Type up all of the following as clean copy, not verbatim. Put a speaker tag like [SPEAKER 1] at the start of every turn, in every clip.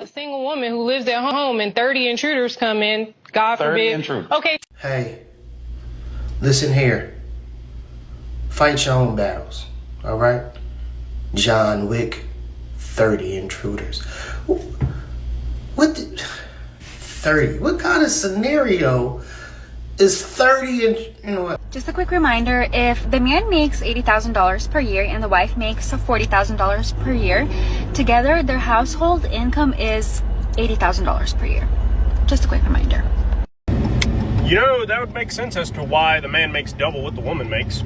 [SPEAKER 1] a single woman who lives at home and 30 intruders come in, God forbid.
[SPEAKER 2] Intruders.
[SPEAKER 1] Okay.
[SPEAKER 3] Hey, listen here. Fight your own battles, all right? John Wick, 30 intruders. What? 30? What kind of scenario is 30 and you know what?
[SPEAKER 4] Just a quick reminder, if the man makes $80,000 per year and the wife makes $40,000 per year, together their household income is $80,000 per year. Just a quick reminder.
[SPEAKER 5] You know, that would make sense as to why the man makes double what the woman makes.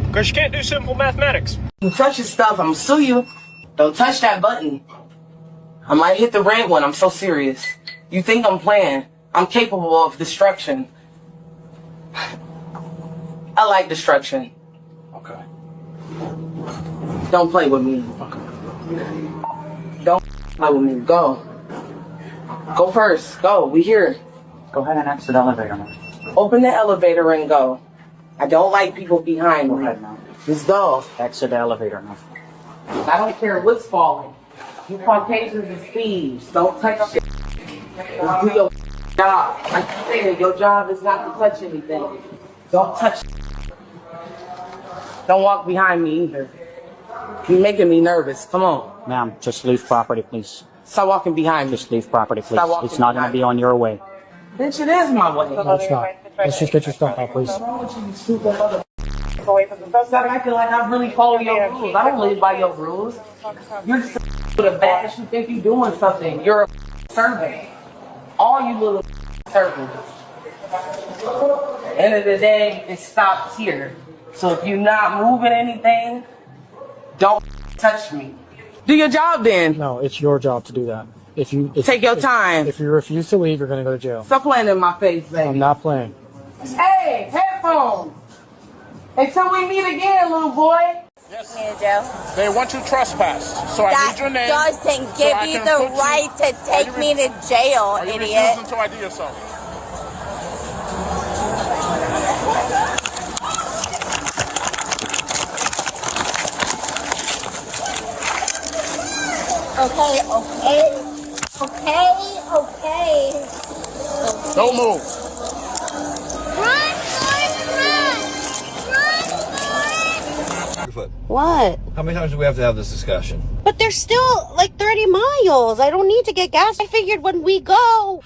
[SPEAKER 5] Because you can't do simple mathematics.
[SPEAKER 6] You touch your stuff, I'm gonna sue you. Don't touch that button. I might hit the red one, I'm so serious. You think I'm playing. I'm capable of destruction. I like destruction.
[SPEAKER 2] Okay.
[SPEAKER 6] Don't play with me.
[SPEAKER 2] Okay.
[SPEAKER 6] Don't play with me. Go. Go first. Go. We here.
[SPEAKER 2] Go ahead and exit the elevator now.
[SPEAKER 6] Open the elevator and go. I don't like people behind
[SPEAKER 2] Go
[SPEAKER 6] me.
[SPEAKER 2] ahead now.
[SPEAKER 6] Just go.
[SPEAKER 2] Exit the elevator now.
[SPEAKER 6] I don't care what's falling. You Caucasians and thieves. Don't touch shit. Just do your job. Like you said, your job is not to touch anything. Don't touch. Don't walk behind me either. You're making me nervous. Come on.
[SPEAKER 2] Ma'am, just leave property, please.
[SPEAKER 6] Stop walking behind me.
[SPEAKER 2] Just leave property, please.
[SPEAKER 6] Stop walking
[SPEAKER 2] It's not going to
[SPEAKER 6] behind
[SPEAKER 2] be on your way.
[SPEAKER 6] Bitch, it is my way.
[SPEAKER 7] No, it's not. Let's just get your stuff out, please.
[SPEAKER 6] What's wrong with you, you stupid mother? Stop acting like I really follow your rules. I don't live by your rules. You're just with a badge. You think you're doing something. You're a servant. All you little servants. End of the day, it stops here. So if you're not moving anything, don't touch me. Do your job then.
[SPEAKER 7] No, it's your job to do that.
[SPEAKER 6] Take your time.
[SPEAKER 7] If you refuse to leave, you're going to go to jail.
[SPEAKER 6] Stop playing in my face, baby.
[SPEAKER 7] I'm not playing.
[SPEAKER 6] Hey, headphones. Until we meet again, little boy.
[SPEAKER 8] Yes. Me to jail.
[SPEAKER 9] They want you trespass, so I
[SPEAKER 8] That
[SPEAKER 9] need your name.
[SPEAKER 8] doesn't give
[SPEAKER 9] so
[SPEAKER 8] you the right to take me to jail,
[SPEAKER 9] are you
[SPEAKER 8] idiot.
[SPEAKER 9] refusing to ID yourself?
[SPEAKER 8] Okay.
[SPEAKER 9] Don't move.
[SPEAKER 8] Run,
[SPEAKER 10] What?
[SPEAKER 11] How many times do we have to have this discussion?
[SPEAKER 10] But there's still like 30 miles. I don't need to get gas. I figured when we go.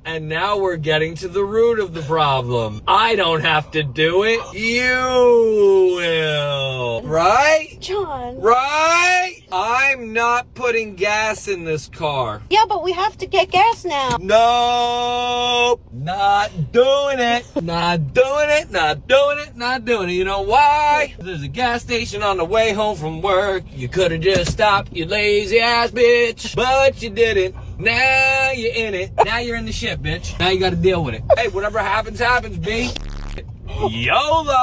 [SPEAKER 11] And now we're getting to the root of the problem. I don't have to do it. You will. Right?
[SPEAKER 10] John.
[SPEAKER 11] Right? I'm not putting gas in this car.
[SPEAKER 10] Yeah, but we have to get gas now.
[SPEAKER 11] Nope. Not doing it. Not doing it. Not doing it. Not doing it. You know why? There's a gas station on the way home from work. You could have just stopped, you lazy ass bitch. But you didn't. Now you're in it. Now you're in the shit, bitch. Now you gotta deal with it. Hey, whatever happens, happens, B. YOLO!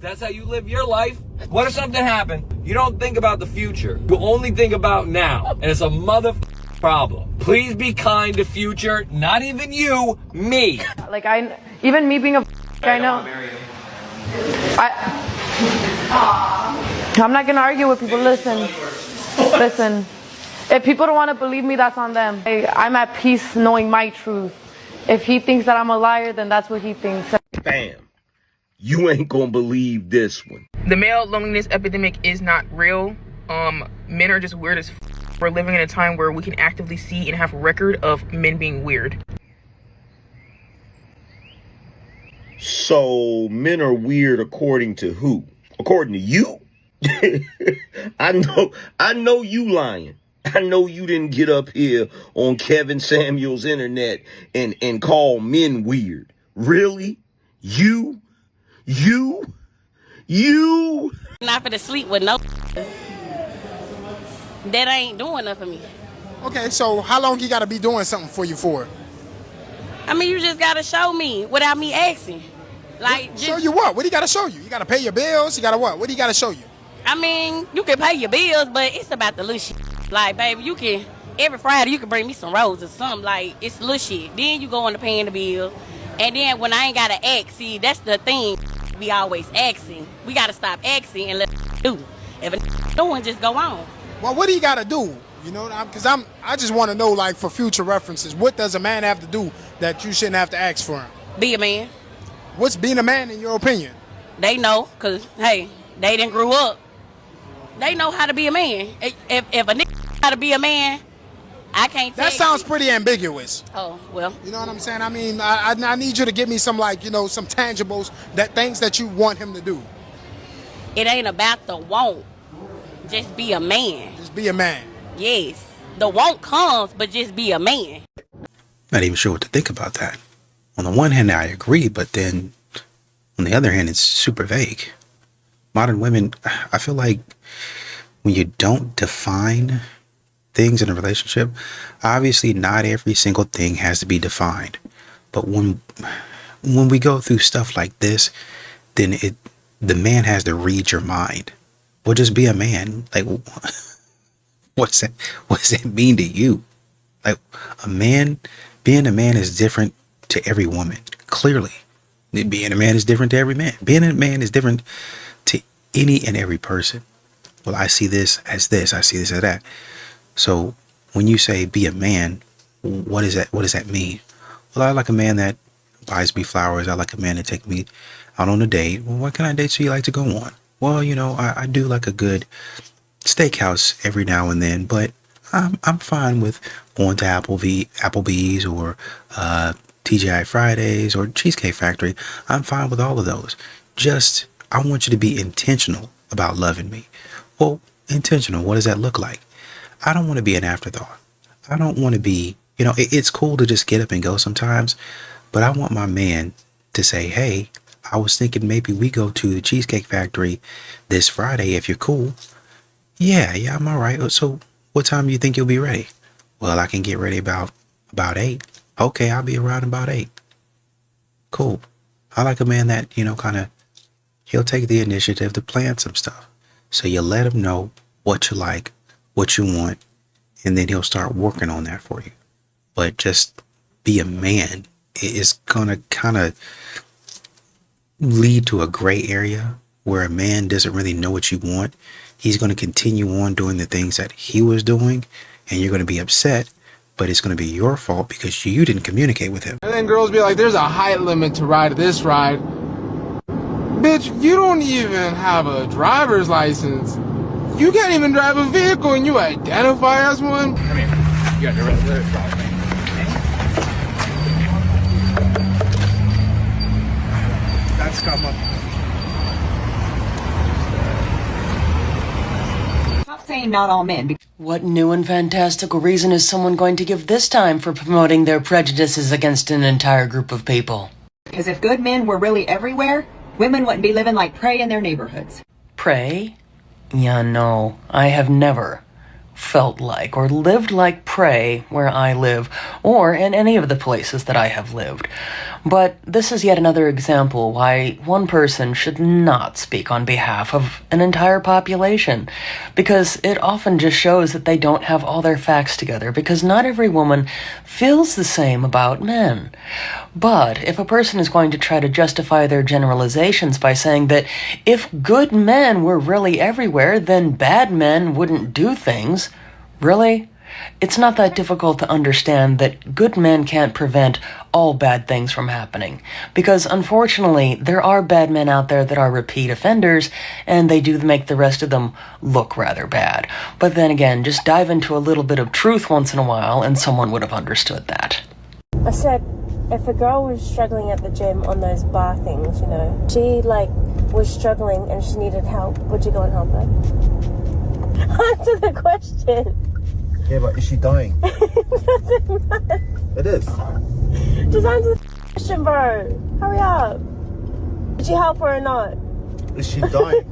[SPEAKER 11] That's how you live your life. What if something happened? You don't think about the future. You only think about now. And it's a mother problem. Please be kind to future. Not even you, me.
[SPEAKER 1] Like even me being a I know. I'm not gonna argue with people. Listen. If people don't want to believe me, that's on them. I'm at peace knowing my truth. If he thinks that I'm a liar, then that's what he thinks.
[SPEAKER 12] Bam. You ain't gonna believe this one.
[SPEAKER 13] The male loneliness epidemic is not real. Men are just weird as We're living in a time where we can actively see and have record of men being weird.
[SPEAKER 12] So men are weird according to who? According to you? I know you lying. I know you didn't get up here on Kevin Samuel's internet and call men weird. Really? You?
[SPEAKER 14] Not for to sleep with no. That ain't doing nothing for me.
[SPEAKER 9] Okay, so how long he got to be doing something for you for?
[SPEAKER 14] I mean, you just gotta show me without me asking. Like,
[SPEAKER 9] Show you what? What do you got to show you? You got to pay your bills? You got to what? What do you got to show you?
[SPEAKER 14] I mean, you can pay your bills, but it's about the little shit. Like, baby, you can, every Friday, you can bring me some roses or something. Like, it's little shit. Then you go on to paying the bill. And then when I ain't got to ask, see, that's the thing. We always asking. We got to stop asking and let do. If a doing, just go on.
[SPEAKER 9] Well, what do you got to do? You know, because I just want to know, like, for future references, what does a man have to do that you shouldn't have to ask for him?
[SPEAKER 14] Be a man.
[SPEAKER 9] What's being a man in your opinion?
[SPEAKER 14] They know, because, hey, they didn't grow up. They know how to be a man. If a nigga how to be a man, I can't tell
[SPEAKER 9] That sounds pretty ambiguous.
[SPEAKER 14] Oh, well.
[SPEAKER 9] You know what I'm saying? I mean, I need you to give me some, like, you know, some tangibles, that things that you want him to do.
[SPEAKER 14] It ain't about the want. Just be a man.
[SPEAKER 9] Just be a man.
[SPEAKER 14] Yes. The want comes, but just be a man.
[SPEAKER 15] Not even sure what to think about that. On the one hand, I agree, but then on the other hand, it's super vague. Modern women, I feel like when you don't define things in a relationship, obviously not every single thing has to be defined. But when we go through stuff like this, then the man has to read your mind. Well, just be a man. Like, what does that mean to you? Like, being a man is different to every woman. Clearly, being a man is different to every man. Being a man is different to any and every person. Well, I see this as this. I see this as that. So when you say be a man, what is that? What does that mean? Well, I like a man that buys me flowers. I like a man to take me out on a date. Well, what kind of dates do you like to go on? Well, you know, I do like a good steakhouse every now and then, but I'm fine with going to Applebee's or TGI Fridays or Cheesecake Factory. I'm fine with all of those. Just, I want you to be intentional about loving me. Well, intentional, what does that look like? I don't want to be an afterthought. I don't want to be, you know, it's cool to just get up and go sometimes, but I want my man to say, hey, I was thinking maybe we go to the Cheesecake Factory this Friday if you're cool. Yeah, I'm all right. So what time do you think you'll be ready? Well, I can get ready about 8. Okay, I'll be around about 8. Cool. I like a man that, you know, he'll take the initiative to plan some stuff. So you let him know what you like, what you want, and then he'll start working on that for you. But just be a man is gonna kind of lead to a gray area where a man doesn't really know what you want. He's going to continue on doing the things that he was doing, and you're going to be upset, but it's going to be your fault because you didn't communicate with him.
[SPEAKER 16] And then girls be like, there's a height limit to ride this ride. Bitch, you don't even have a driver's license. You can't even drive a vehicle and you identify as one?
[SPEAKER 17] Come here. You got the rest drive.
[SPEAKER 9] That's come up.
[SPEAKER 18] Stop saying not all men.
[SPEAKER 19] What new and fantastical reason is someone going to give this time for promoting their prejudices against an entire group of people?
[SPEAKER 18] Because if good men were really everywhere, women wouldn't be living like prey in their neighborhoods.
[SPEAKER 19] Prey? Yeah, no, I have never felt like or lived like prey where I live or in any of the places that I have lived. But this is yet another example why one person should not speak on behalf of an entire population, because it often just shows that they don't have all their facts together, because not every woman feels the same about men. But if a person is going to try to justify their generalizations by saying that if good men were really everywhere, then bad men wouldn't do things, really? It's not that difficult to understand that good men can't prevent all bad things from happening, because unfortunately there are bad men out there that are repeat offenders, and they do make the rest of them look rather bad. But then again, just dive into a little bit of truth once in a while and someone would have understood that.
[SPEAKER 20] I said, if a girl was struggling at the gym on those bar things, you know, she was struggling and she needed help, would you go and help her? Answer the question.
[SPEAKER 21] Yeah, but is she dying?
[SPEAKER 20] Doesn't matter.
[SPEAKER 21] It is.
[SPEAKER 20] Just answer the question, bro. Hurry up. Did you help her or not?
[SPEAKER 21] Is she dying?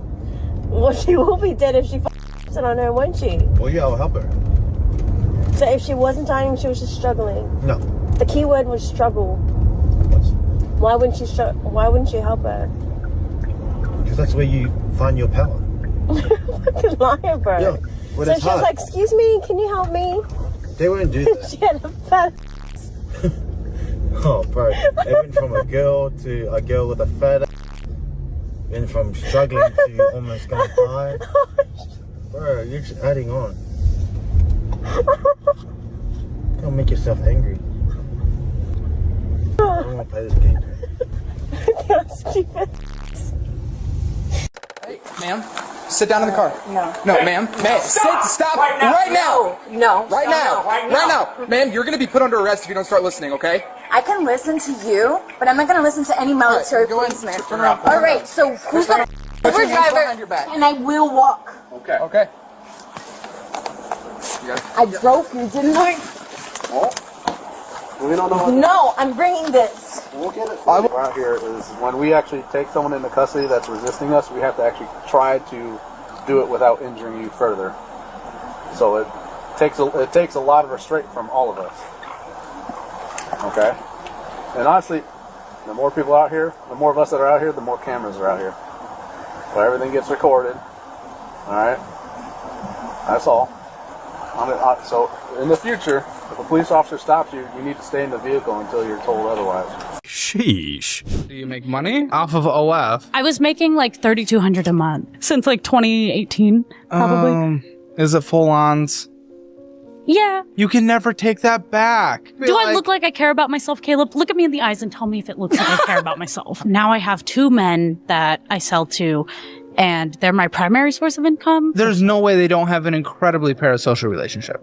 [SPEAKER 20] Well, she will be dead if she f***s it on her, won't she?
[SPEAKER 21] Well, yeah, I'll help her.
[SPEAKER 20] So if she wasn't dying, she was just struggling?
[SPEAKER 21] No.
[SPEAKER 20] The key word was struggle. Why wouldn't you help her?
[SPEAKER 21] Because that's where you find your power.
[SPEAKER 20] Fucking liar, bro.
[SPEAKER 21] Yeah. Well,
[SPEAKER 20] so she was like, excuse me, can you help me?
[SPEAKER 21] They won't do that.
[SPEAKER 20] She had a fat
[SPEAKER 21] Oh, bro. They went from a girl to a girl with a fat ass. Went from struggling to almost gonna die. Bro, you're just adding on. Don't make yourself angry. I don't want to play this game.
[SPEAKER 3] Hey, ma'am, sit down in the car.
[SPEAKER 8] No.
[SPEAKER 3] No, ma'am. Stop right now.
[SPEAKER 8] No.
[SPEAKER 3] Right now. Ma'am, you're going to be put under arrest if you don't start listening, okay?
[SPEAKER 8] I can listen to you, but I'm not going to listen to any military policeman. All right, so who's the Uber driver? And I will walk.
[SPEAKER 3] Okay. Okay.
[SPEAKER 8] I drove you, didn't I?
[SPEAKER 21] We don't know.
[SPEAKER 8] No, I'm bringing this.
[SPEAKER 21] We'll get it. Out here is when we actually take someone into custody that's resisting us, we have to actually try to do it without injuring you further. So it takes a lot of restraint from all of us. Okay? And honestly, the more people out here, the more of us that are out here, the more cameras are out here. So everything gets recorded. Alright? That's all. So in the future, if a police officer stops you, you need to stay in the vehicle until you're told otherwise.
[SPEAKER 22] Sheesh.
[SPEAKER 3] Do you make money off of OF?
[SPEAKER 23] I was making like $3,200 a month since like 2018, probably.
[SPEAKER 3] Is it full-ons?
[SPEAKER 23] Yeah.
[SPEAKER 3] You can never take that back.
[SPEAKER 23] Do I look like I care about myself, Caleb? Look at me in the eyes and tell me if it looks like I care about myself. Now I have 2 men that I sell to, and they're my primary source of income.
[SPEAKER 3] There's no way they don't have an incredibly parasocial relationship.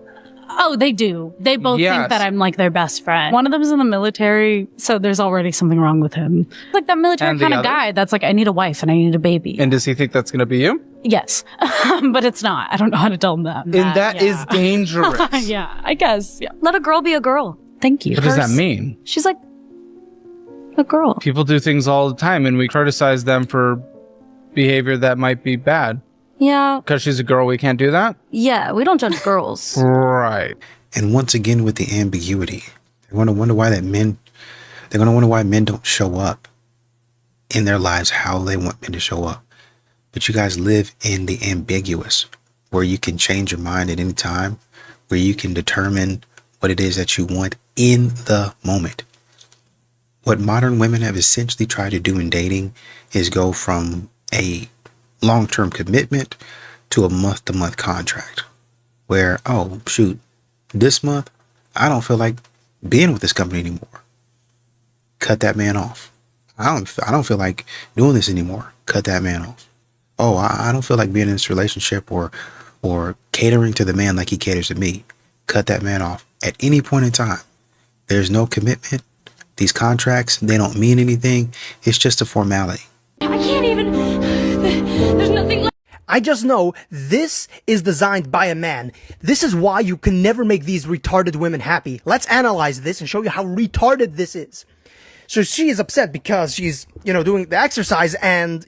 [SPEAKER 23] Oh, they do. They both think that I'm like their best friend. One of them is in the military, so there's already something wrong with him. Like that military kind of guy that's like, I need a wife and I need a baby.
[SPEAKER 3] And does he think that's going to be you?
[SPEAKER 23] Yes. But it's not. I don't know how to tell him that.
[SPEAKER 3] And that is dangerous.
[SPEAKER 23] Yeah, I guess. Yeah. Let a girl be a girl. Thank you.
[SPEAKER 3] What does that mean?
[SPEAKER 23] She's like a girl.
[SPEAKER 3] People do things all the time and we criticize them for behavior that might be bad.
[SPEAKER 23] Yeah.
[SPEAKER 3] Because she's a girl, we can't do that?
[SPEAKER 23] Yeah, we don't judge girls.
[SPEAKER 3] Right.
[SPEAKER 15] And once again, with the ambiguity, they're going to wonder why men don't show up in their lives how they want men to show up. But you guys live in the ambiguous, where you can change your mind at any time, where you can determine what it is that you want in the moment. What modern women have essentially tried to do in dating is go from a long-term commitment to a month-to-month contract where, oh, shoot, this month, I don't feel like being with this company anymore. Cut that man off. I don't feel like doing this anymore. Cut that man off. Oh, I don't feel like being in this relationship or catering to the man like he caters to me. Cut that man off. At any point in time, there's no commitment. These contracts, they don't mean anything. It's just a formality.
[SPEAKER 23] I can't even. There's nothing left.
[SPEAKER 24] I just know this is designed by a man. This is why you can never make these retarded women happy. Let's analyze this and show you how retarded this is. So she is upset because she's, doing the exercise and,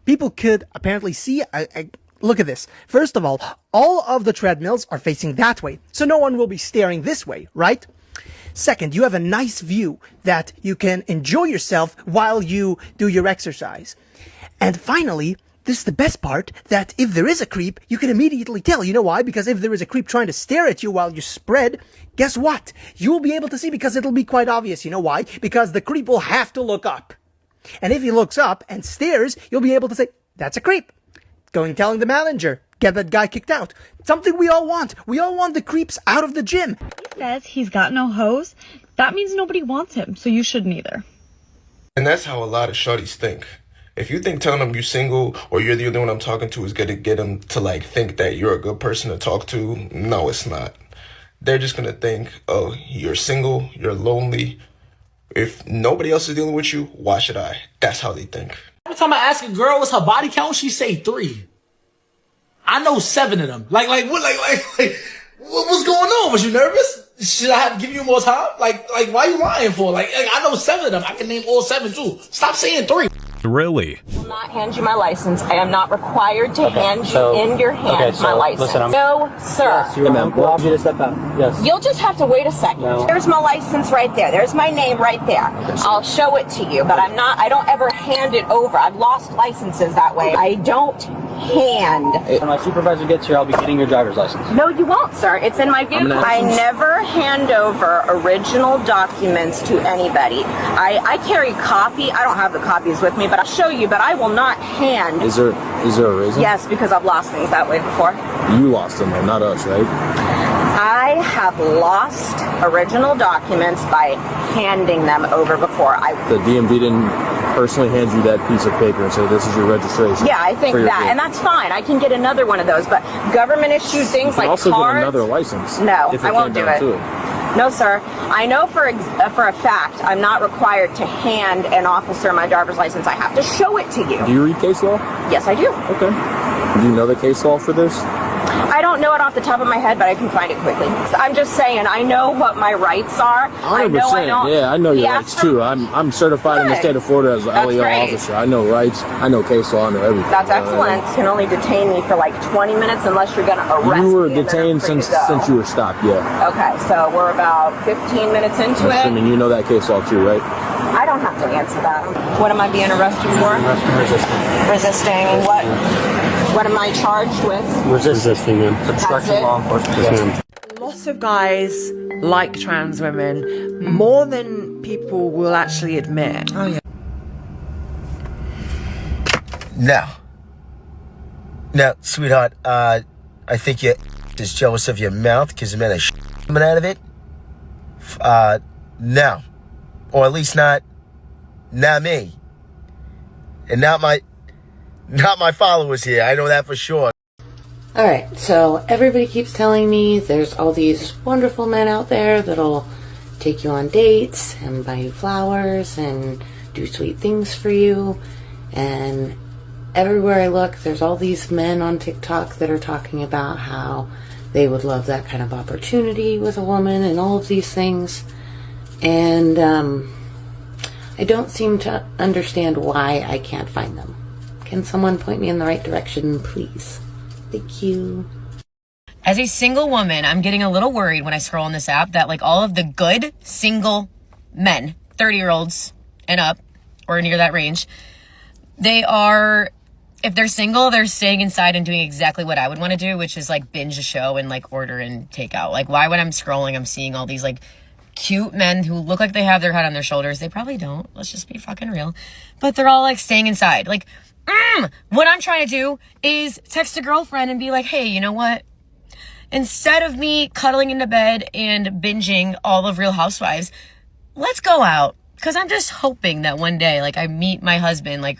[SPEAKER 24] people could apparently see. Look at this. First of all of the treadmills are facing that way. So no one will be staring this way, right? Second, you have a nice view that you can enjoy yourself while you do your exercise. And finally, this is the best part, that if there is a creep, you can immediately tell. You know why? Because if there is a creep trying to stare at you while you spread, guess what? You will be able to see because it'll be quite obvious. You know why? Because the creep will have to look up. And if he looks up and stares, you'll be able to say, that's a creep. Going telling the manager, get that guy kicked out. Something we all want. We all want the creeps out of the gym.
[SPEAKER 25] He says he's got no hoes. That means nobody wants him, so you shouldn't either.
[SPEAKER 26] And that's how a lot of shorties think. If you think telling them you're single or you're the only one I'm talking to is going to get them to think that you're a good person to talk to, no, it's not. They're just going to think, oh, you're single, you're lonely. If nobody else is dealing with you, why should I? That's how they think.
[SPEAKER 27] Every time I ask a girl what's her body count, she say 3. I know 7 of them. What's going on? Was you nervous? Should I have to give you more time? Why are you lying for? I know 7 of them. I can name all 7 too. Stop saying 3.
[SPEAKER 22] Really?
[SPEAKER 28] I will not hand you my license. I am not required to hand you in your hand my license. No, sir.
[SPEAKER 29] Yes, you ma'am. We'll ask you to step out. Yes.
[SPEAKER 28] You'll just have to wait a second.
[SPEAKER 29] No.
[SPEAKER 28] There's my license right there. There's my name right there. Okay. I'll show it to you, but I don't ever hand it over. I've lost licenses that way. I don't hand.
[SPEAKER 29] When my supervisor gets here, I'll be getting your driver's license.
[SPEAKER 28] No, you won't, sir. It's in my vehicle. I never hand over original documents to anybody. I carry copy. I don't have the copies with me, but I'll show you, but I will not hand.
[SPEAKER 21] Is there a reason?
[SPEAKER 28] Yes, because I've lost things that way before.
[SPEAKER 21] You lost them, though, not us, right?
[SPEAKER 28] I have lost original documents by handing them over before.
[SPEAKER 29] The DMV didn't personally hand you that piece of paper and say, this is your registration.
[SPEAKER 28] Yeah, I think that, and that's fine. I can get another one of those, but government issued things like
[SPEAKER 29] also
[SPEAKER 28] cards.
[SPEAKER 29] Get another license.
[SPEAKER 28] No,
[SPEAKER 29] if
[SPEAKER 28] I won't do it.
[SPEAKER 29] To it.
[SPEAKER 28] No, sir. I know for a fact I'm not required to hand an officer my driver's license. I have to show it to you.
[SPEAKER 29] Do you read case law?
[SPEAKER 28] Yes, I do.
[SPEAKER 29] Okay. Do you know the case law for this?
[SPEAKER 28] I don't know it off the top of my head, but I can find it quickly. So I'm just saying, I know what my rights are.
[SPEAKER 29] 100%.
[SPEAKER 28] I know I don't.
[SPEAKER 29] Yeah, I know your rights too. I'm certified in the state of Florida as an LEO officer. I know rights. I know case law. I know everything.
[SPEAKER 28] That's excellent. You can only detain me for like 20 minutes unless you're going to arrest me.
[SPEAKER 29] You were detained since you were stopped. Yeah.
[SPEAKER 28] Okay, so we're about 15 minutes into it.
[SPEAKER 29] Assuming you know that case law too, right?
[SPEAKER 28] I don't have to answer that. What am I being arrested for? Resisting what? What am I charged with?
[SPEAKER 29] Resisting and
[SPEAKER 28] obstruction law enforcement.
[SPEAKER 1] Lots of guys like trans women more than people will actually admit. Oh yeah.
[SPEAKER 2] Now, sweetheart, I think you're just jealous of your mouth because the man is coming out of it. No. Or at least not me. And not my followers here. I know that for sure.
[SPEAKER 4] Alright, so everybody keeps telling me there's all these wonderful men out there that'll take you on dates and buy you flowers and do sweet things for you. And everywhere I look, there's all these men on TikTok that are talking about how they would love that kind of opportunity with a woman and all of these things. And I don't seem to understand why I can't find them. Can someone point me in the right direction, please? Thank you.
[SPEAKER 5] As a single woman, I'm getting a little worried when I scroll on this app that like all of the good single men, 30-year-olds and up, or near that range, they are, if they're single, they're staying inside and doing exactly what I would want to do, which is like binge a show and like order and take out. Like why when I'm scrolling, I'm seeing all these like cute men who look like they have their head on their shoulders. They probably don't. Let's just be fucking real. But they're all like staying inside. Like, what I'm trying to do is text a girlfriend and be like, hey, you know what? Instead of me cuddling into bed and binging all of Real Housewives, let's go out. Because I'm just hoping that one day, like, I meet my husband, like,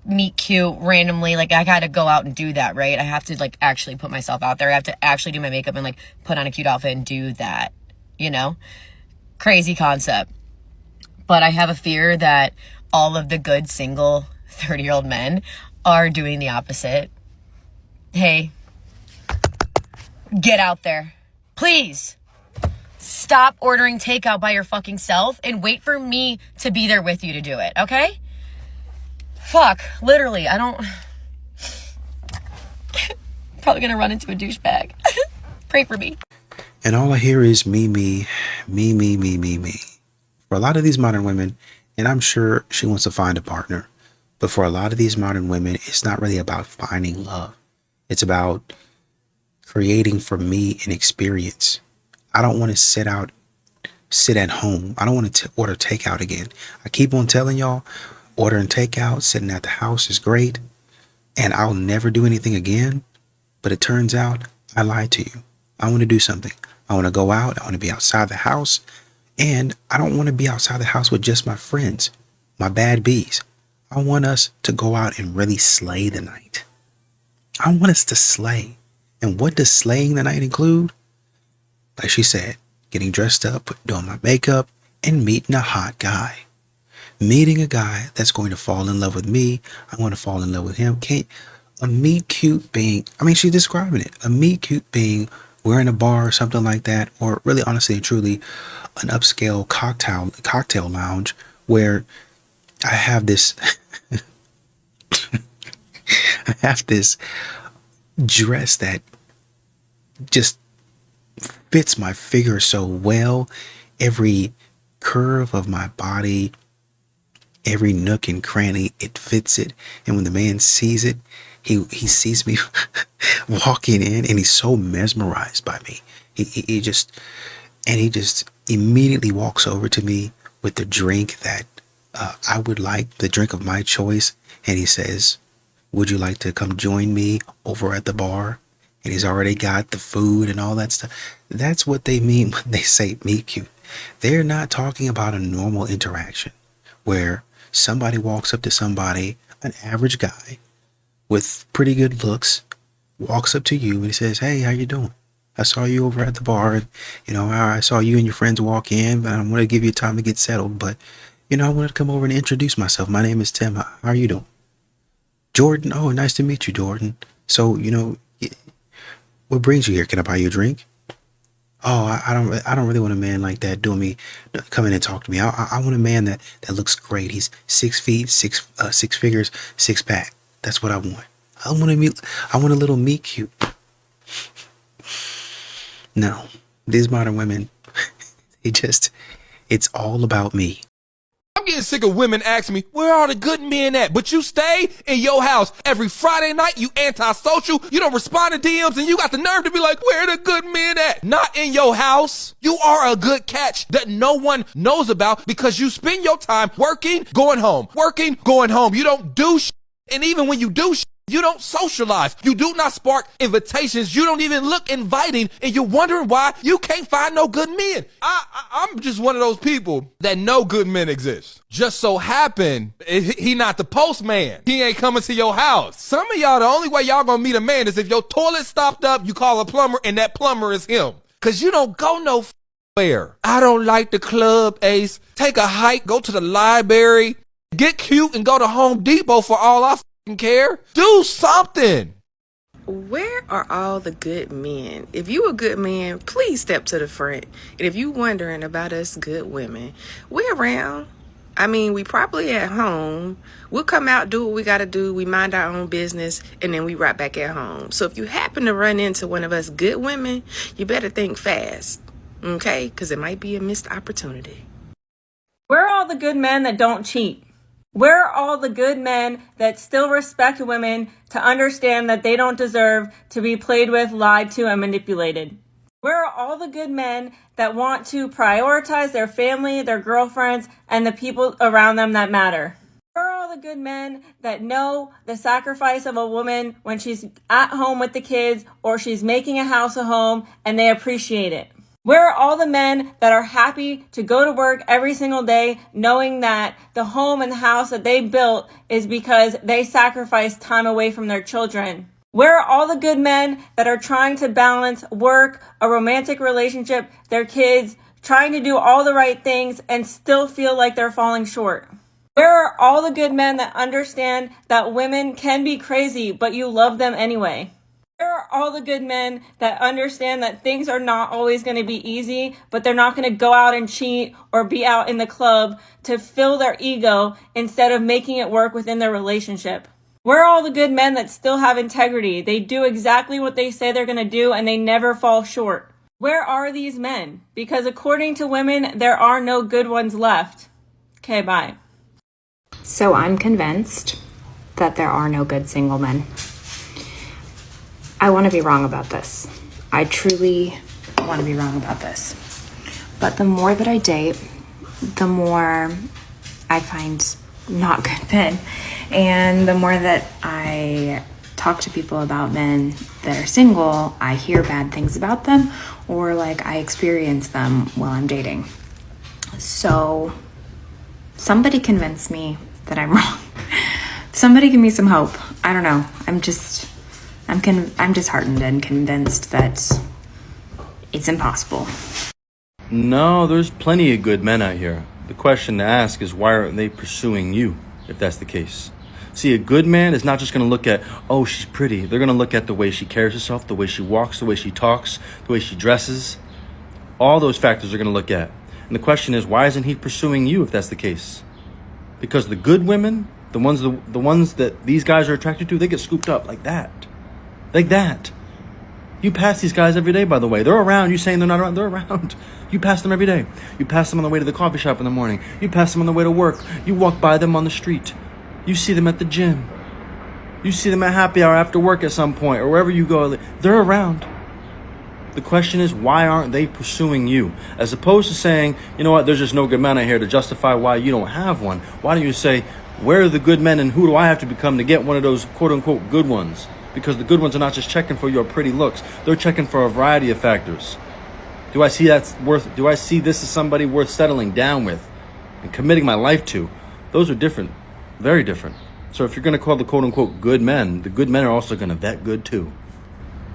[SPEAKER 5] meet cute randomly. Like, I gotta go out and do that, right? I have to, like, actually put myself out there. I have to actually do my makeup and, like, put on a cute outfit and do that, you know? Crazy concept. But I have a fear that all of the good single 30-year-old men are doing the opposite. Hey, get out there. Please stop ordering takeout by your fucking self and wait for me to be there with you to do it, okay? Fuck, literally, I don't... Probably gonna run into a douchebag. Pray for me.
[SPEAKER 15] And all I hear is me, me, me, me, me, me, me. For a lot of these modern women, and I'm sure she wants to find a partner, but for a lot of these modern women, it's not really about finding love. It's about creating for me an experience. I don't want to sit at home. I don't want to order takeout again. I keep on telling y'all, ordering takeout, sitting at the house is great, and I'll never do anything again. But it turns out I lied to you. I want to do something. I want to go out. I want to be outside the house. And I don't want to be outside the house with just my friends, my bad bees. I want us to go out and really slay the night. I want us to slay. And what does slaying the night include? Like she said, getting dressed up, doing my makeup, and meeting a hot guy. Meeting a guy that's going to fall in love with me. I want to fall in love with him. A meet cute being, I mean, she's describing it. A meet cute being, we're in a bar or something like that, or really honestly and truly an upscale cocktail lounge where I have this I have this dress that just fits my figure so well. Every curve of my body, every nook and cranny, it fits it. And when the man sees it, he sees me walking in and he's so mesmerized by me. He just immediately walks over to me with the drink that I would like, the drink of my choice. And he says, would you like to come join me over at the bar? and he's already got the food and all that stuff. That's what they mean when they say meet cute. They're not talking about a normal interaction where somebody walks up to somebody, an average guy with pretty good looks, walks up to you and he says, "Hey, how you doing? I saw you over at the bar, and I saw you and your friends walk in, but I want to give you time to get settled, but I wanted to come over and introduce myself. My name is Tim. How are you doing? Jordan. Oh, nice to meet you, Jordan. So, what brings you here? Can I buy you a drink? Oh, I don't really want a man like that come in and talk to me. I want a man that looks great. He's 6 feet, six figures, 6-pack. That's what I want. I want a little meet cute." No, these modern women, it's all about me.
[SPEAKER 6] I'm getting sick of women asking me, where are the good men at? But you stay in your house every Friday night, you antisocial, you don't respond to DMs, and you got the nerve to be like, where are the good men at? Not in your house. You are a good catch that no one knows about because you spend your time working, going home. You don't do shit. And even when you do shit, you don't socialize. You do not spark invitations. You don't even look inviting, and you're wondering why you can't find no good men. I'm just one of those people that know good men exist. Just so happen he not the postman. He ain't coming to your house. Some of y'all, the only way y'all gonna meet a man is if your toilet stopped up, you call a plumber, and that plumber is him. Cause you don't go nowhere. I don't like the club, Ace. Take a hike, go to the library, get cute, and go to Home Depot for all I care. Do something.
[SPEAKER 7] Where are all the good men? If you a good man, please step to the front. And if you wondering about us good women, we're around. I mean, we probably at home. We'll come out, do what we got to do. We mind our own business, and then we right back at home. So if you happen to run into one of us good women, you better think fast, okay? Because it might be a missed opportunity.
[SPEAKER 10] Where are all the good men that don't cheat? Where are all the good men that still respect women to understand that they don't deserve to be played with, lied to, and manipulated? Where are all the good men that want to prioritize their family, their girlfriends, and the people around them that matter? Where are all the good men that know the sacrifice of a woman when she's at home with the kids or she's making a house a home and they appreciate it? Where are all the men that are happy to go to work every single day knowing that the home and the house that they built is because they sacrificed time away from their children? Where are all the good men that are trying to balance work, a romantic relationship, their kids, trying to do all the right things and still feel like they're falling short? Where are all the good men that understand that women can be crazy, but you love them anyway? Where are all the good men that understand that things are not always going to be easy, but they're not going to go out and cheat or be out in the club to fill their ego instead of making it work within their relationship? Where are all the good men that still have integrity? They do exactly what they say they're going to do and they never fall short. Where are these men? Because according to women, there are no good ones left. Okay, bye.
[SPEAKER 11] So I'm convinced that there are no good single men. I want to be wrong about this. I truly want to be wrong about this. But the more that I date, the more I find not good men. And the more that I talk to people about men that are single, I hear bad things about them or I experience them while I'm dating. So somebody convince me that I'm wrong. Somebody give me some hope. I don't know. I'm disheartened and convinced that it's impossible.
[SPEAKER 12] No, there's plenty of good men out here. The question to ask is why aren't they pursuing you, if that's the case? See, a good man is not just going to look at, oh, she's pretty. They're going to look at the way she carries herself, the way she walks, the way she talks, the way she dresses. All those factors are going to look at. And the question is, why isn't he pursuing you if that's the case? Because the good women, the ones that these guys are attracted to, they get scooped up like that. Like that. You pass these guys every day, by the way. They're around. You saying they're not around? They're around. You pass them every day. You pass them on the way to the coffee shop in the morning. You pass them on the way to work. You walk by them on the street. You see them at the gym. You see them at happy hour after work at some point or wherever you go. They're around. The question is, why aren't they pursuing you? As opposed to saying, you know what, there's just no good men out here to justify why you don't have one. Why don't you say, where are the good men and who do I have to become to get one of those quote-unquote good ones? Because the good ones are not just checking for your pretty looks. They're checking for a variety of factors. Do I see this as somebody worth settling down with and committing my life to? Those are different, very different. So if you're going to call the quote-unquote good men, the good men are also going to vet good too.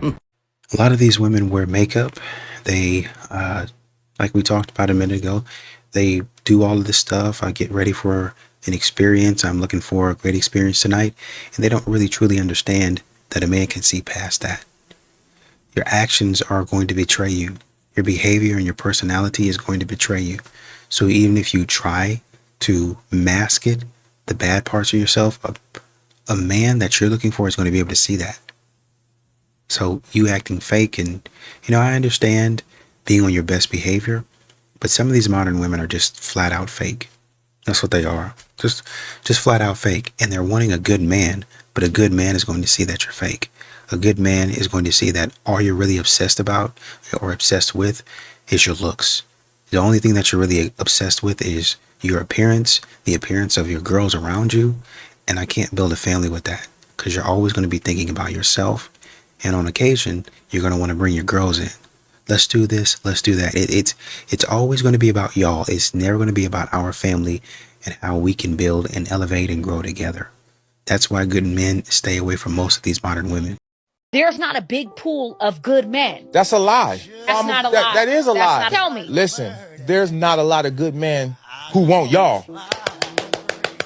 [SPEAKER 15] A lot of these women wear makeup. They, like we talked about a minute ago, they do all of this stuff. I get ready for an experience. I'm looking for a great experience tonight. And they don't really truly understand that a man can see past that. Your actions are going to betray you. Your behavior and your personality is going to betray you. So even if you try to mask it, the bad parts of yourself, a man that you're looking for is going to be able to see that. So you acting fake, and I understand being on your best behavior, but some of these modern women are just flat out fake. That's what they are. Just flat out fake. And they're wanting a good man, but a good man is going to see that you're fake. A good man is going to see that all you're really obsessed about or obsessed with is your looks. The only thing that you're really obsessed with is your appearance, the appearance of your girls around you. And I can't build a family with that, because you're always going to be thinking about yourself. And on occasion, you're going to want to bring your girls in. Let's do this. Let's do that. It's always going to be about y'all. It's never going to be about our family and how we can build and elevate and grow together. That's why good men stay away from most of these modern women.
[SPEAKER 8] There's not a big pool of good men.
[SPEAKER 6] That's a lie.
[SPEAKER 8] That's not a lie.
[SPEAKER 6] That is a lie.
[SPEAKER 8] Tell me.
[SPEAKER 6] Listen, there's not a lot of good men who want y'all.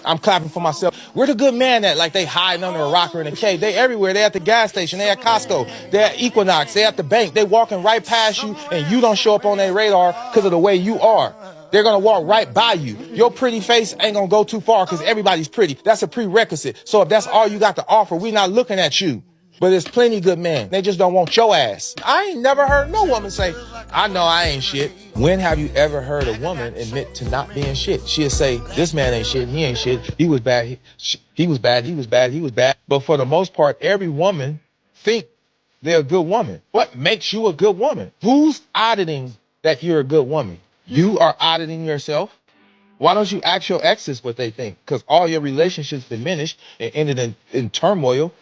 [SPEAKER 6] I'm clapping for myself. Where the good men at? Like they hiding under a rocker in a cave. They everywhere. They at the gas station. They at Costco. They at Equinox. They at the bank. They walking right past you, and you don't show up on their radar because of the way you are. They're going to walk right by you. Your pretty face ain't going to go too far because everybody's pretty. That's a prerequisite. So if that's all you got to offer, we're not looking at you. But there's plenty good men. They just don't want your ass. I ain't never heard no woman say, I know I ain't shit. When have you ever heard a woman admit to not being shit? She'll say, this man ain't shit. He ain't shit. He was bad. He was bad. He was bad. He was bad. But for the most part, every woman think they're a good woman. What makes you a good woman? Who's auditing that you're a good woman? You are auditing yourself. Why don't you ask your exes what they think? Because all your relationships diminished and ended in turmoil.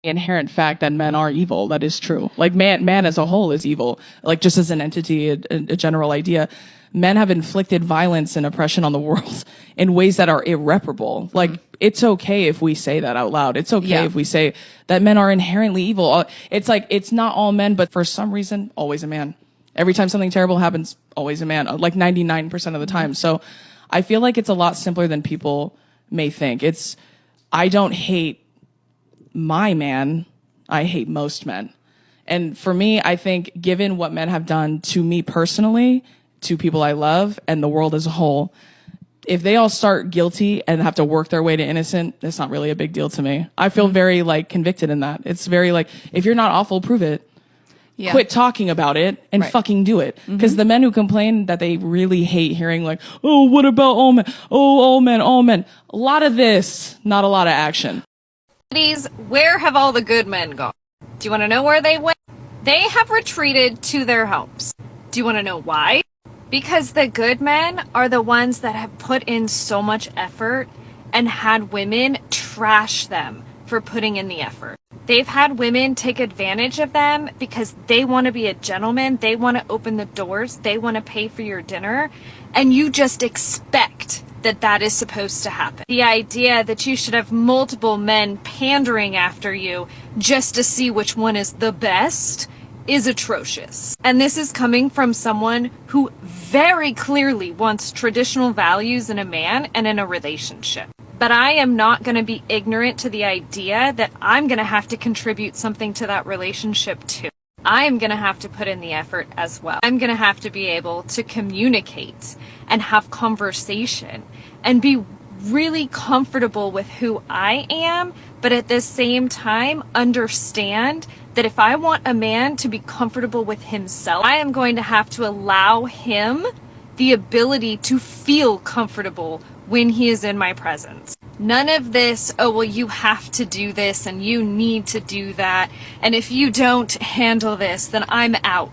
[SPEAKER 9] Inherent fact that men are evil. That is true. Like man as a whole is evil. Like just as an entity, a general idea, men have inflicted violence and oppression on the world in ways that are irreparable. Like it's okay if we say that out loud. It's okay if we say that men are inherently evil. It's like, it's not all men, but for some reason, always a man. Every time something terrible happens, always a man, like 99% of the time. So I feel like it's a lot simpler than people may think. I don't hate my man, I hate most men. And for me, I think given what men have done to me personally, to people I love, and the world as a whole, if they all start guilty and have to work their way to innocent, it's not really a big deal to me. I feel very convicted in that. It's very if you're not awful, prove it. Yeah. Quit talking about it and fucking do it. Because the men who complain that they really hate hearing oh, what about all men? Oh, all men, all men. A lot of this, not a lot of action.
[SPEAKER 13] Ladies, where have all the good men gone? Do you want to know where they went? They have retreated to their homes. Do you want to know why? Because the good men are the ones that have put in so much effort and had women trash them for putting in the effort. They've had women take advantage of them because they want to be a gentleman, they want to open the doors, they want to pay for your dinner, and you just expect that is supposed to happen. The idea that you should have multiple men pandering after you just to see which one is the best is atrocious. And this is coming from someone who very clearly wants traditional values in a man and in a relationship. But I am not going to be ignorant to the idea that I'm going to have to contribute something to that relationship too. I am going to have to put in the effort as well. I'm going to have to be able to communicate and have conversation and be really comfortable with who I am, but at the same time understand that if I want a man to be comfortable with himself, I am going to have to allow him the ability to feel comfortable when he is in my presence. None of this, oh, well, you have to do this and you need to do that. And if you don't handle this, then I'm out.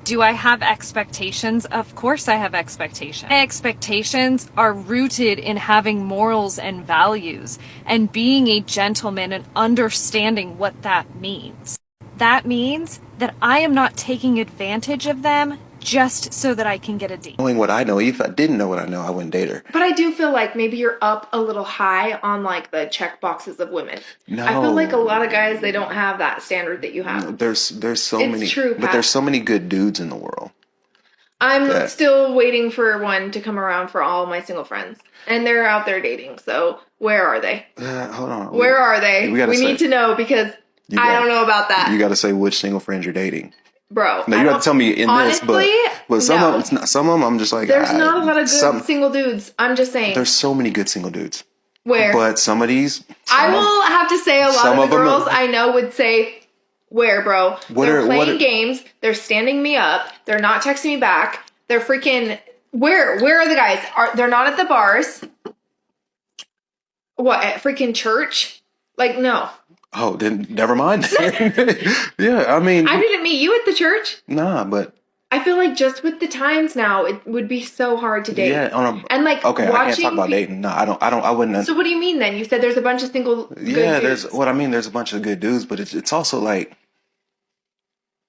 [SPEAKER 13] Do I have expectations? Of course I have expectations. My expectations are rooted in having morals and values and being a gentleman and understanding what that means. That means that I am not taking advantage of them just so that I can get a date.
[SPEAKER 3] Knowing what I know, if I didn't know what I know, I wouldn't date her.
[SPEAKER 14] But I do feel like maybe you're up a little high on like the check boxes of women.
[SPEAKER 3] No.
[SPEAKER 14] I feel like a lot of guys, they don't have that standard that you have.
[SPEAKER 3] There's so
[SPEAKER 14] It's
[SPEAKER 3] many,
[SPEAKER 14] true,
[SPEAKER 3] but
[SPEAKER 14] Pat.
[SPEAKER 3] there's so many good dudes in the world.
[SPEAKER 14] I'm still waiting for one to come around for all my single friends. And they're out there dating, so where are they?
[SPEAKER 3] Hold on.
[SPEAKER 14] Where are they? We need to know because I don't know about that.
[SPEAKER 3] You got to say which single friends you're dating.
[SPEAKER 14] Bro.
[SPEAKER 3] No, you got to tell me in
[SPEAKER 14] honestly,
[SPEAKER 3] this, but some
[SPEAKER 14] no.
[SPEAKER 3] of them, it's not, some of them I'm just like,
[SPEAKER 14] There's not a lot of good single dudes. I'm just saying.
[SPEAKER 3] There's so many good single dudes.
[SPEAKER 14] Where?
[SPEAKER 3] But some of these.
[SPEAKER 14] I will have to say a lot of the girls I know would say, where, bro? They're playing games. They're standing me up. They're not texting me back. They're freaking... Where are the guys? They're not at the bars. What, at freaking church? Like, no.
[SPEAKER 3] Oh, then never mind. Yeah, I mean...
[SPEAKER 14] I didn't meet you at the church.
[SPEAKER 3] Nah, but...
[SPEAKER 14] I feel like just with the times now, it would be so hard to date.
[SPEAKER 3] Yeah,
[SPEAKER 14] and like
[SPEAKER 3] okay,
[SPEAKER 14] watching
[SPEAKER 3] I can't talk about dating. No, I wouldn't.
[SPEAKER 14] So what do you mean then? You said there's a bunch of single good dudes.
[SPEAKER 3] There's what I mean. There's a bunch of good dudes, but it's also like,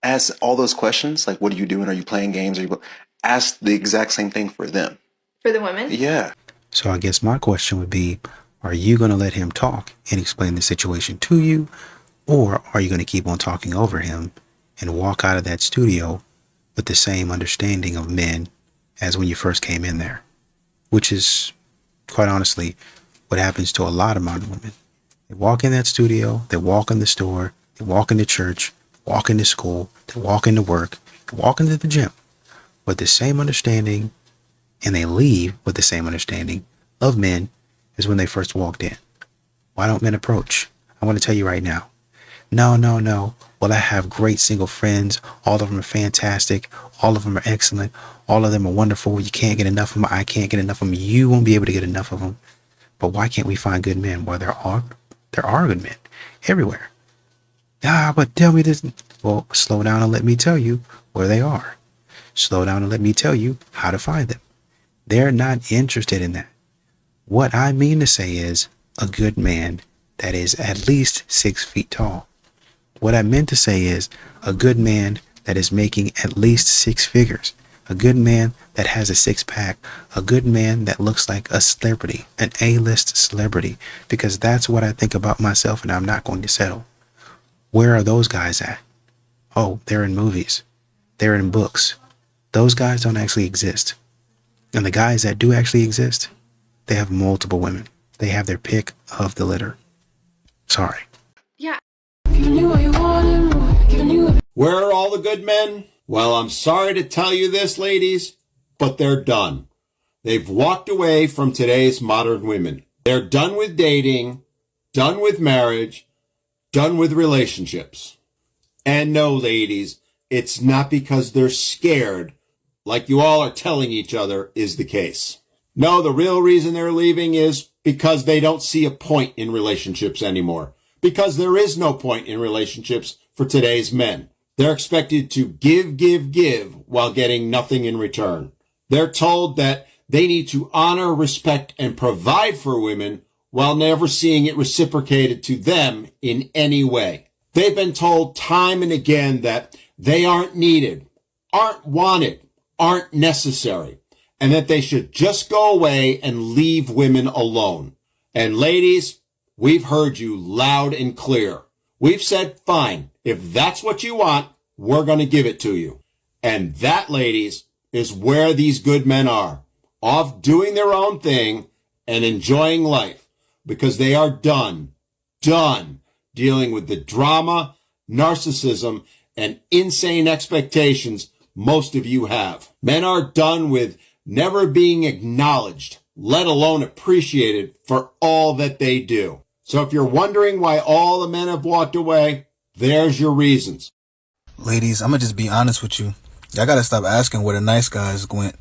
[SPEAKER 3] ask all those questions. Like, what are you doing? Are you playing games? Ask the exact same thing for them.
[SPEAKER 14] For the women?
[SPEAKER 3] Yeah.
[SPEAKER 15] So I guess my question would be, are you going to let him talk and explain the situation to you? Or are you going to keep on talking over him and walk out of that studio with the same understanding of men as when you first came in there? Which is, quite honestly, what happens to a lot of modern women. They walk in that studio, they walk in the store, they walk into church, walk into school, they walk into work, they walk into the gym with the same understanding, and they leave with the same understanding of men as when they first walked in. Why don't men approach? I want to tell you right now. No. Well, I have great single friends. All of them are fantastic. All of them are excellent. All of them are wonderful. You can't get enough of them. I can't get enough of them. You won't be able to get enough of them. But why can't we find good men? Well, there are good men everywhere. But tell me this. Well, slow down and let me tell you where they are. Slow down and let me tell you how to find them. They're not interested in that. What I mean to say is a good man that is at least 6 feet tall. What I meant to say is a good man that is making at least 6 figures. A good man that has a 6-pack. A good man that looks like a celebrity, an A-list celebrity, because that's what I think about myself, and I'm not going to settle. Where are those guys at? Oh, they're in movies. They're in books. Those guys don't actually exist. And the guys that do actually exist, they have multiple women. They have their pick of the litter. Sorry.
[SPEAKER 14] Yeah.
[SPEAKER 16] Where are all the good men? Well, I'm sorry to tell you this, ladies, but they're done. They've walked away from today's modern women. They're done with dating, done with marriage, done with relationships. And no, ladies, it's not because they're scared, like you all are telling each other is the case. No, the real reason they're leaving is because they don't see a point in relationships anymore. Because there is no point in relationships for today's men. They're expected to give while getting nothing in return. They're told that they need to honor, respect, and provide for women while never seeing it reciprocated to them in any way. They've been told time and again that they aren't needed, aren't wanted, aren't necessary, and that they should just go away and leave women alone. And ladies, we've heard you loud and clear. We've said, fine, if that's what you want, we're going to give it to you. And that, ladies, is where these good men are, off doing their own thing and enjoying life, because they are done dealing with the drama, narcissism, and insane expectations most of you have. Men are done with never being acknowledged, let alone appreciated for all that they do. So if you're wondering why all the men have walked away, there's your reasons.
[SPEAKER 17] Ladies, I'm going to just be honest with you. Y'all got to stop asking where the nice guys went.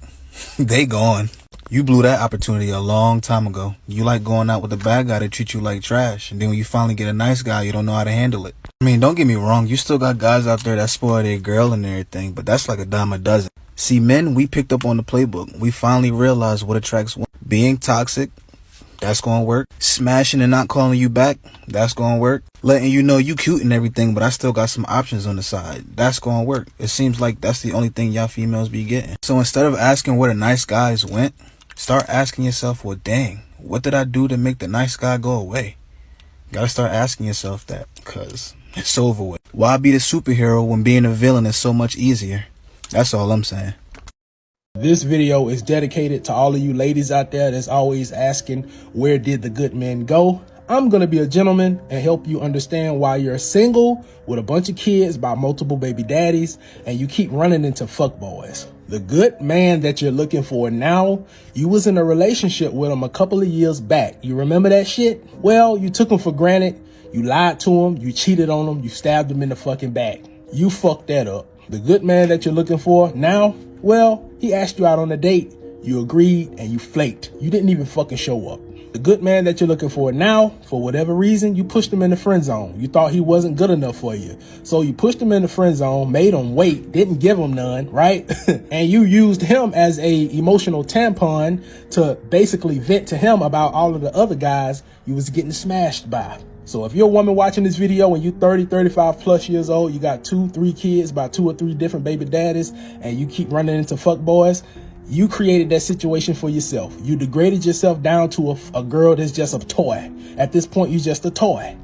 [SPEAKER 17] They gone.
[SPEAKER 15] You blew that opportunity a long time ago. You like going out with a bad guy that treat you like trash, and then when you finally get a nice guy, you don't know how to handle it. I mean, don't get me wrong, you still got guys out there that spoil their girl and everything, but that's like a dime a dozen. See, men, we picked up on the playbook. We finally realized what attracts women. Being toxic, that's gonna work. Smashing and not calling you back, that's gonna work. Letting you know you cute and everything, but I still got some options on the side, that's gonna work. It seems like that's the only thing y'all females be getting. So instead of asking where the nice guys went, start asking yourself, well, dang, what did I do to make the nice guy go away? You gotta start asking yourself that, because it's over with. Why be the superhero when being a villain is so much easier? That's all I'm saying.
[SPEAKER 17] This video is dedicated to all of you ladies out there that's always asking, where did the good men go? I'm going to be a gentleman and help you understand why you're single with a bunch of kids by multiple baby daddies and you keep running into fuckboys. The good man that you're looking for now, you was in a relationship with him a couple of years back. You remember that shit? Well, you took him for granted. You lied to him. You cheated on him. You stabbed him in the fucking back. You fucked that up. The good man that you're looking for now, well, he asked you out on a date. You agreed and you flaked. You didn't even fucking show up. The good man that you're looking for now, for whatever reason, you pushed him in the friend zone. You thought he wasn't good enough for you. So you pushed him in the friend zone, made him wait, didn't give him none, right? And you used him as a emotional tampon to basically vent to him about all of the other guys you was getting smashed by. So if you're a woman watching this video and you 30, 35 plus years old, you got 2, 3 kids by 2 or 3 different baby daddies, and you keep running into fuck boys, you created that situation for yourself. You degraded yourself down to a girl that's just a toy. At this point, you're just a toy.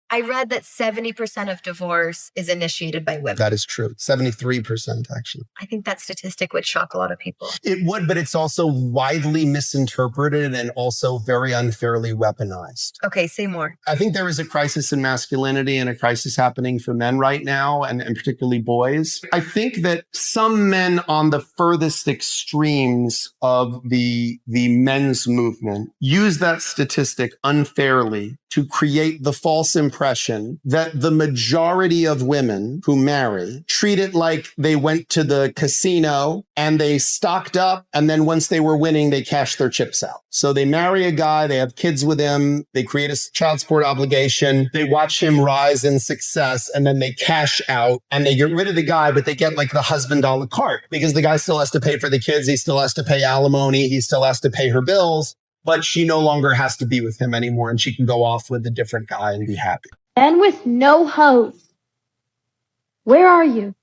[SPEAKER 18] I read that 70% of divorce is initiated by women.
[SPEAKER 19] That is true. 73%, actually.
[SPEAKER 18] I think that statistic would shock a lot of people.
[SPEAKER 19] It would, but it's also widely misinterpreted and also very unfairly weaponized.
[SPEAKER 18] Okay, say more.
[SPEAKER 19] I think there is a crisis in masculinity and a crisis happening for men right now, and particularly boys. I think that some men on the furthest extremes of the men's movement use that statistic unfairly to create the false impression that the majority of women who marry treat it like they went to the casino and they stocked up, and then once they were winning, they cashed their chips out. So they marry a guy, they have kids with him, they create a child support obligation, they watch him rise in success, and then they cash out and they get rid of the guy, but they get like the husband a la carte because the guy still has to pay for the kids, he still has to pay alimony, he still has to pay her bills. But she no longer has to be with him anymore and she can go off with a different guy and be happy.
[SPEAKER 20] Men with no hose. Where are you?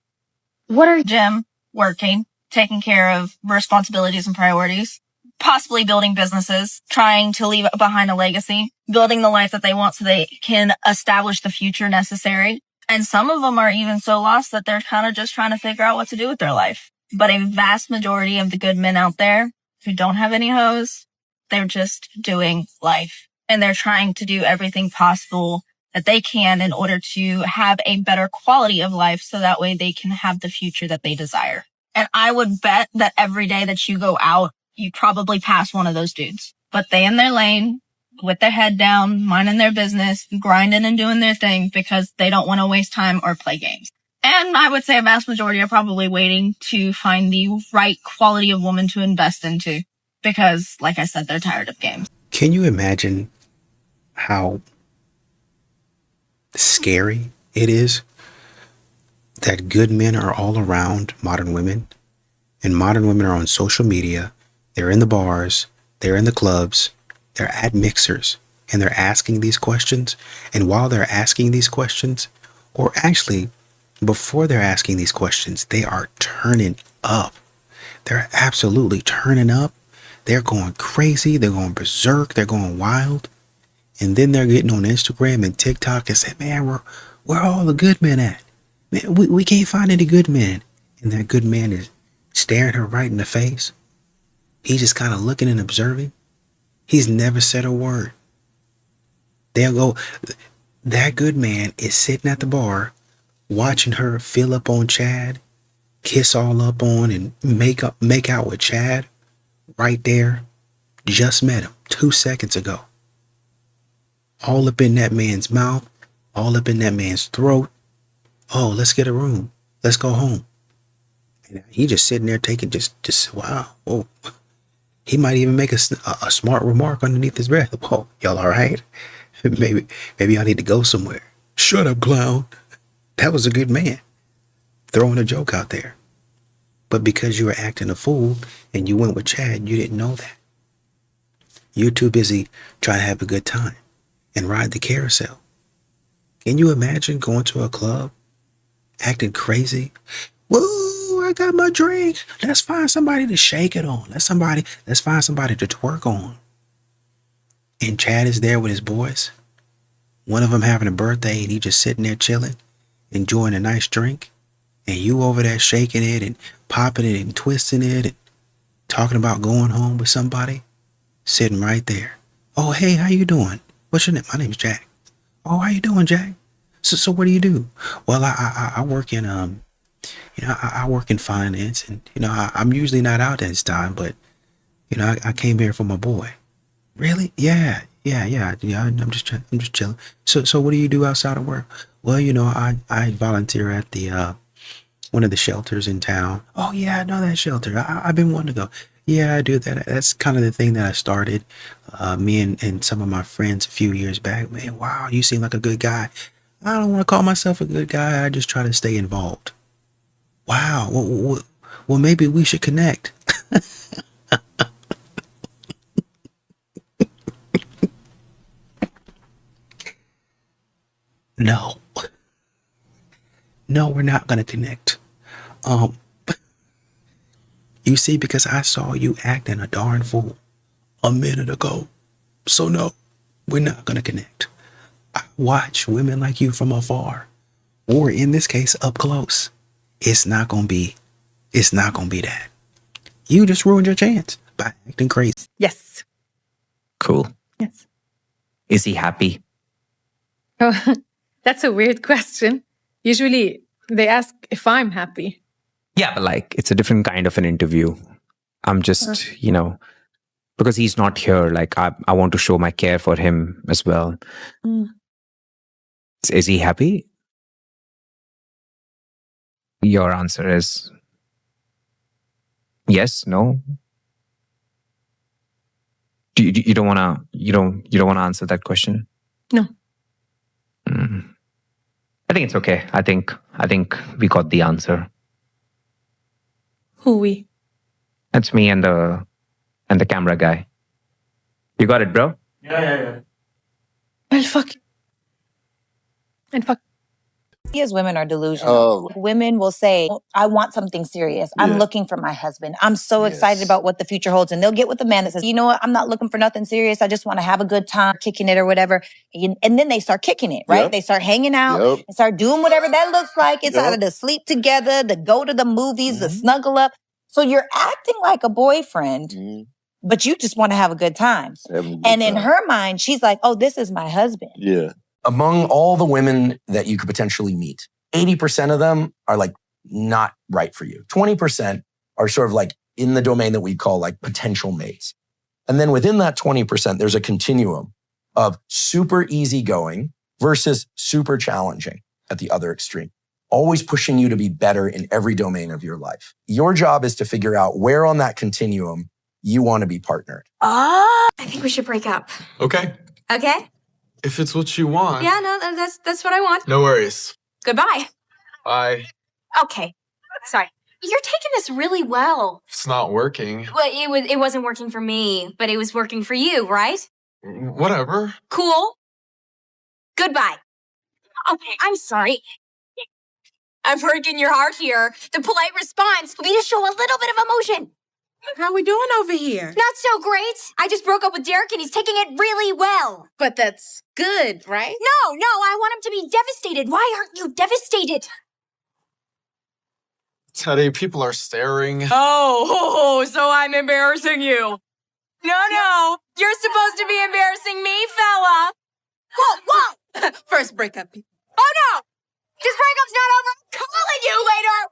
[SPEAKER 20] What are you?
[SPEAKER 23] Gym, working, taking care of responsibilities and priorities, possibly building businesses, trying to leave behind a legacy, building the life that they want so they can establish the future necessary. And some of them are even so lost that they're kind of just trying to figure out what to do with their life. But a vast majority of the good men out there who don't have any hose, they're just doing life, and they're trying to do everything possible that they can in order to have a better quality of life so that way they can have the future that they desire. And I would bet that every day that you go out, you probably pass one of those dudes, but they in their lane with their head down, minding their business, grinding and doing their thing because they don't want to waste time or play games. And I would say a vast majority are probably waiting to find the right quality of woman to invest into. Because, like I said, they're tired of games.
[SPEAKER 15] Can you imagine how scary it is that good men are all around modern women, and modern women are on social media, they're in the bars, they're in the clubs, they're at mixers, and they're asking these questions. And while they're asking these questions, or actually before they're asking these questions, they are turning up. They're absolutely turning up. They're going crazy. They're going berserk. They're going wild. And then they're getting on Instagram and TikTok and say, man, where are all the good men at? Man, we can't find any good men. And that good man is staring her right in the face. He's just kind of looking and observing. He's never said a word. They'll go, that good man is sitting at the bar watching her fill up on Chad, kiss all up on and make out with Chad. Right there, just met him 2 seconds ago. All up in that man's mouth, all up in that man's throat. Oh, let's get a room. Let's go home. And he just sitting there taking just wow. Oh, He might even make a smart remark underneath his breath. Oh, y'all all right? Maybe I need to go somewhere. Shut up, clown. That was a good man, throwing a joke out there. But because you were acting a fool and you went with Chad, you didn't know that. You're too busy trying to have a good time and ride the carousel. Can you imagine going to a club, acting crazy? Whoa, I got my drink. Let's find somebody to shake it on. Let's find somebody to twerk on. And Chad is there with his boys. One of them having a birthday and he just sitting there chilling, enjoying a nice drink. And you over there shaking it and popping it and twisting it and talking about going home with somebody, sitting right there. Oh, hey, how you doing? What's your name? My name's Jack. Oh, how you doing, Jack? So what do you do? Well, I work in I work in finance, and I'm usually not out at this time, but I came here for my boy. Really? Yeah. I'm just chilling. So what do you do outside of work? Well, I volunteer at the one of the shelters in town. Oh yeah, I know that shelter. I've been wanting to go. Yeah, I do that. That's kind of the thing that I started. Me and some of my friends a few years back. Man, wow, you seem like a good guy. I don't want to call myself a good guy. I just try to stay involved. Wow. Well, maybe we should connect. No, we're not going to connect. You see, because I saw you acting a darn fool a minute ago. So no, we're not going to connect. I watch women like you from afar, or in this case, up close. It's not going to be that. You just ruined your chance by acting crazy.
[SPEAKER 1] Yes.
[SPEAKER 21] Cool.
[SPEAKER 1] Yes.
[SPEAKER 21] Is he happy?
[SPEAKER 1] Oh, that's a weird question. Usually they ask if I'm happy.
[SPEAKER 21] Yeah, but like, it's a different kind of an interview. I'm just, because he's not here, like, I want to show my care for him as well.
[SPEAKER 1] Mm.
[SPEAKER 21] Is he happy? Your answer is yes, no. You don't wanna answer that question?
[SPEAKER 1] No.
[SPEAKER 21] I think it's okay. I think we got the answer.
[SPEAKER 1] Who we?
[SPEAKER 21] That's me and the camera guy. You got it, bro?
[SPEAKER 1] Yeah. Well, fuck. And fuck.
[SPEAKER 22] We as women are delusional. Women will say, I want something serious. I'm looking for my husband. I'm so excited about what the future holds. And they'll get with a man that says, you know what? I'm not looking for nothing serious. I just want to have a good time kicking it or whatever. And then they start kicking it, right? They start hanging out and start doing whatever that looks like. It's either to sleep together, to go to the movies, to snuggle up. So you're acting like a boyfriend, but you just want to have a good time. And in her mind, she's like, oh, this is my husband.
[SPEAKER 24] Yeah. Among all the women that you could potentially meet, 80% of them are like not right for you. 20% are sort of like in the domain that we call like potential mates. And then within that 20%, there's a continuum of super easygoing versus super challenging at the other extreme, always pushing you to be better in every domain of your life. Your job is to figure out where on that continuum you want to be partnered.
[SPEAKER 25] I think we should break up.
[SPEAKER 26] Okay.
[SPEAKER 25] Okay?
[SPEAKER 26] If it's what you want.
[SPEAKER 25] Yeah, no, that's what I want.
[SPEAKER 26] No worries.
[SPEAKER 25] Goodbye.
[SPEAKER 26] Bye.
[SPEAKER 25] Okay. Sorry. You're taking this really well.
[SPEAKER 26] It's not working.
[SPEAKER 25] Well, it wasn't working for me, but it was working for you, right?
[SPEAKER 26] Whatever.
[SPEAKER 25] Cool. Goodbye. Okay, I'm sorry. I'm breaking your heart here. The polite response will be to show a little bit of emotion.
[SPEAKER 27] How we doing over here?
[SPEAKER 25] Not so great. I just broke up with Derek and he's taking it really well.
[SPEAKER 27] But that's good, right?
[SPEAKER 25] No, I want him to be devastated. Why aren't you devastated?
[SPEAKER 26] Teddy, people are staring.
[SPEAKER 10] Oh, so I'm embarrassing you. No, you're supposed to be embarrassing me, fella.
[SPEAKER 27] Whoa. First breakup.
[SPEAKER 25] Oh no, this breakup's not over. I'm calling you later.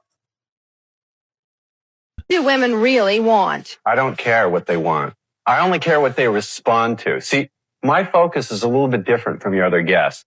[SPEAKER 28] What do women really want?
[SPEAKER 29] I don't care what they want. I only care what they respond to. See, my focus is a little bit different from your other guests.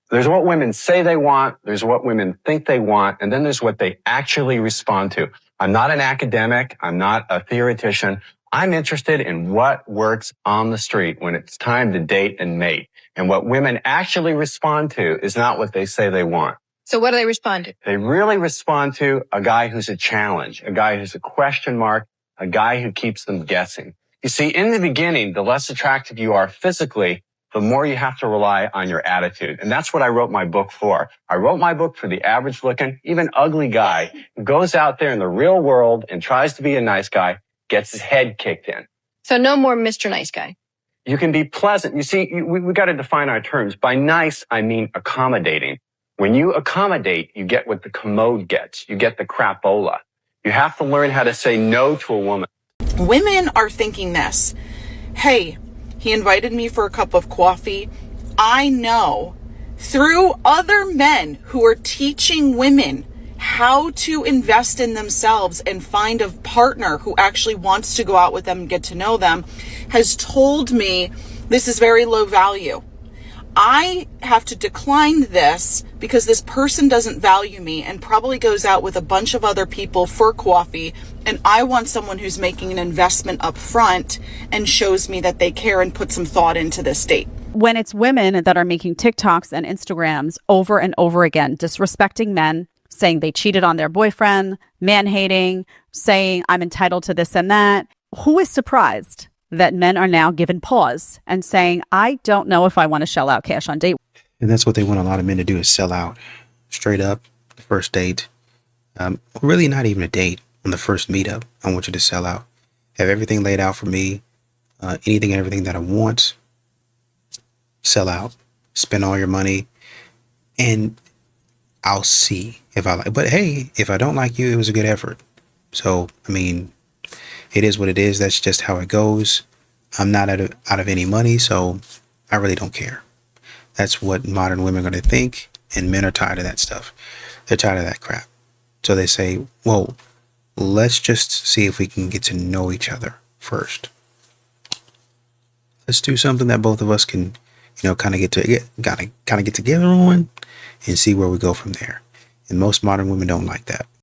[SPEAKER 29] There's what women say they want, there's what women think they want, and then there's what they actually respond to. I'm not an academic, I'm not a theoretician. I'm interested in what works on the street when it's time to date and mate. And what women actually respond to is not what they say they want.
[SPEAKER 28] So what do they respond to?
[SPEAKER 29] They really respond to a guy who's a challenge, a guy who's a question mark, a guy who keeps them guessing. You see, in the beginning, the less attractive you are physically, the more you have to rely on your attitude. And that's what I wrote my book for. I wrote my book for the average looking, even ugly guy who goes out there in the real world and tries to be a nice guy, gets his head kicked in.
[SPEAKER 28] So no more Mr. Nice Guy.
[SPEAKER 29] You can be pleasant. You see, we got to define our terms. By nice, I mean accommodating. When you accommodate, you get what the commode gets. You get the crapola. You have to learn how to say no to a woman.
[SPEAKER 2] Women are thinking this. Hey, he invited me for a cup of coffee. I know through other men who are teaching women how to invest in themselves and find a partner who actually wants to go out with them and get to know them, has told me this is very low value. I have to decline this because this person doesn't value me and probably goes out with a bunch of other people for coffee. And I want someone who's making an investment up front and shows me that they care and put some thought into this date.
[SPEAKER 4] When it's women that are making TikToks and Instagrams over and over again, disrespecting men, saying they cheated on their boyfriend, man-hating, saying I'm entitled to this and that, who is surprised that men are now given pause and saying, I don't know if I want to shell out cash on date?
[SPEAKER 15] And that's what they want a lot of men to do, is sell out straight up the first date. Really not even a date. On the first meetup, I want you to sell out. Have everything laid out for me. Anything and everything that I want. Sell out. Spend all your money. And I'll see if I like. But hey, if I don't like you, it was a good effort. So, I mean, it is what it is. That's just how it goes. I'm not out of any money, so I really don't care. That's what modern women are going to think, and men are tired of that stuff. They're tired of that crap. So they say, well, let's just see if we can get to know each other first. Let's do something that both of us can, kind of get together on and see where we go from there. And most modern women don't like that.